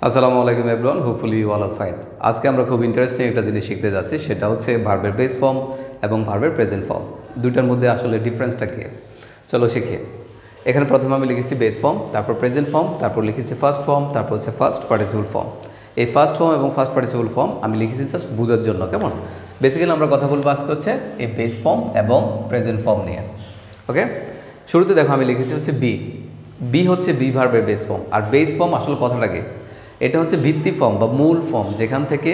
আসসালামু আলাইকুম everyone, hopefully you all are fine. আজকে আমরা খুব ইন্টারেস্টিং একটা জিনিস শিখতে যাচ্ছি, সেটা হচ্ছে ভার্বের বেস ফর্ম এবং ভার্বের প্রেজেন্ট ফর্ম। দুইটার মধ্যে আসলে ডিফারেন্সটা কী, চলো শিখি। এখানে প্রথমে আমি লিখেছি বেস ফর্ম, তারপর প্রেজেন্ট ফর্ম, তারপর লিখেছি ফার্স্ট ফর্ম, তারপর হচ্ছে ফার্স্ট পার্টিসিপল ফর্ম। এই ফার্স্ট ফর্ম এবং ফার্স্ট পার্টিসিপল ফর্ম আমি লিখেছি জাস্ট বোঝার জন্য, কেমন? বেসিক্যালি আমরা কথা বলবো আজকে হচ্ছে এই বেস ফর্ম এবং প্রেজেন্ট ফর্ম নিয়ে। ওকে, শুরুতে দেখো আমি লিখেছি হচ্ছে বি হচ্ছে বি ভার্বের বেস ফর্ম। আর বেস ফর্ম আসলে কথাটাকে, এটা হচ্ছে ভিত্তি ফর্ম বা মূল ফর্ম, যেখান থেকে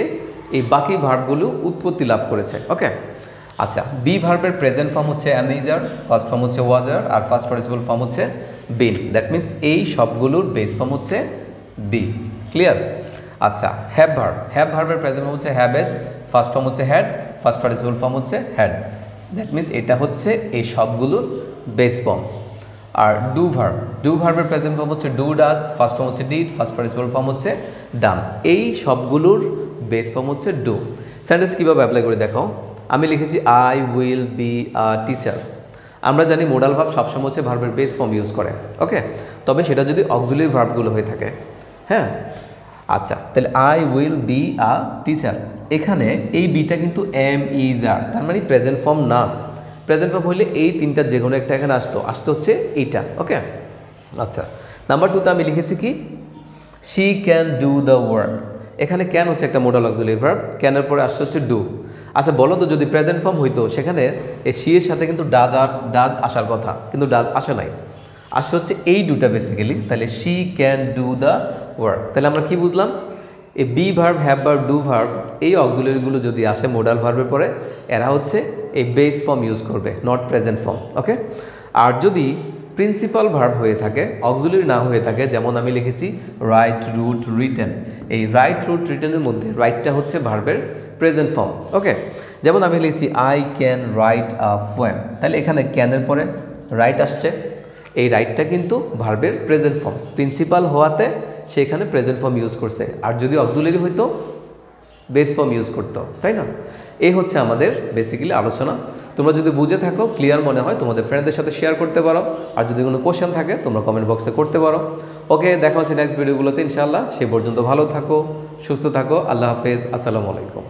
এই বাকি ভার্বগুলো উৎপত্তি লাভ করেছে। ওকে, আচ্ছা, বি ভার্বের প্রেজেন্ট ফর্ম হচ্ছে অ্যামেজার, ফার্স্ট ফর্ম হচ্ছে ওয়াজার, আর ফার্স্ট পার্টিসিপল ফর্ম হচ্ছে বিন। দ্যাট মিন্স এই সবগুলোর বেস ফর্ম হচ্ছে বি। ক্লিয়ার? আচ্ছা, হ্যাভ ভার্বের প্রেজেন্ট ফর্ম হচ্ছে হ্যাভেজ, ফার্স্ট ফর্ম হচ্ছে হ্যাড, ফার্স্ট পার্টিসিপল ফর্ম হচ্ছে হ্যাড। দ্যাট মিন্স এটা হচ্ছে এই সবগুলোর বেস ফর্ম। আর ডু ভার্বের প্রেজেন্ট ফর্ম হচ্ছে ডু ডাজ, ফার্স্ট ফর্ম হচ্ছে ডিড, ফার্স্ট পার্টিসিপল ফর্ম হচ্ছে ডান। এই সবগুলোর বেস ফর্ম হচ্ছে ডু। সেন্টেন্স কীভাবে অ্যাপ্লাই করে দেখো, আমি লিখেছি I will be a teacher. আমরা জানি মোডাল ভার্ব সবসময় হচ্ছে ভার্বের বেস ফর্ম ইউজ করে। ওকে, তবে সেটা যদি অক্সিলারি ভার্বগুলো হয়ে থাকে। হ্যাঁ, আচ্ছা, তাহলে I will be a teacher, এখানে এই বিটা কিন্তু এম ইজ আর, তার মানে প্রেজেন্ট ফর্ম না। প্রেজেন্ট ফর্ম হইলে এই তিনটা যে কোনো একটা এখানে আসতে হচ্ছে এইটা। ওকে, আচ্ছা, নাম্বার 2তে আমি লিখেছি কি she can do the work. এখানে ক্যান হচ্ছে একটা মোডাল অক্সিলারি ভার্ব, ক্যানের পরে আসছে হচ্ছে ডু। আচ্ছা বলো তো, যদি প্রেজেন্ট ফর্ম হইতো সেখানে এই শি এর সাথে কিন্তু ডাজ আসার কথা, কিন্তু ডাজ আসে নাই, আসছে হচ্ছে এই দুটা বেসিক্যালি। তাহলে she can do the work. তাহলে আমরা কি বুঝলাম, এই be verb, have verb, do verb, এই অক্সিলারিগুলো যদি আসে মোডাল ভার্বের পরে, এরা হচ্ছে এই বেস ফর্ম ইউজ করবে, নট প্রেজেন্ট ফর্ম। ওকে, আর যদি প্রিন্সিপাল ভার্ব হয়ে থাকে, অক্সিলারি না হয়ে থাকে, যেমন আমি লিখেছি রাইট, রুট, রিটেন। এই রাইট, রুট, রিটেনের মধ্যে রাইটটা হচ্ছে ভার্বের প্রেজেন্ট ফর্ম। ওকে, যেমন আমি লিখেছি I can write a poem, তাহলে এখানে ক্যানের পরে রাইট আসছে, এই রাইটটা কিন্তু ভার্বের প্রেজেন্ট ফর্ম। প্রিন্সিপাল হওয়াতে সেখানে প্রেজেন্ট ফর্ম ইউজ করছে, আর যদি অক্সিলারি হইতো বেস ফর্ম ইউজ করতো, তাই না? এই হচ্ছে আমাদের বেসিক্যালি আলোচনা। তোমরা যদি বুঝে থাকো, ক্লিয়ার মনে হয়, তোমাদের ফ্রেন্ডদের সাথে শেয়ার করতে পারো। আর যদি কোনো কোশ্চেন থাকে তোমরা কমেন্ট বক্সে করতে পারো। ওকে, দেখা হচ্ছে নেক্সট ভিডিওগুলোতে ইনশাআল্লাহ। সেই পর্যন্ত ভালো থাকো, সুস্থ থাকো। আল্লাহ হাফেজ, আসসালামু আলাইকুম।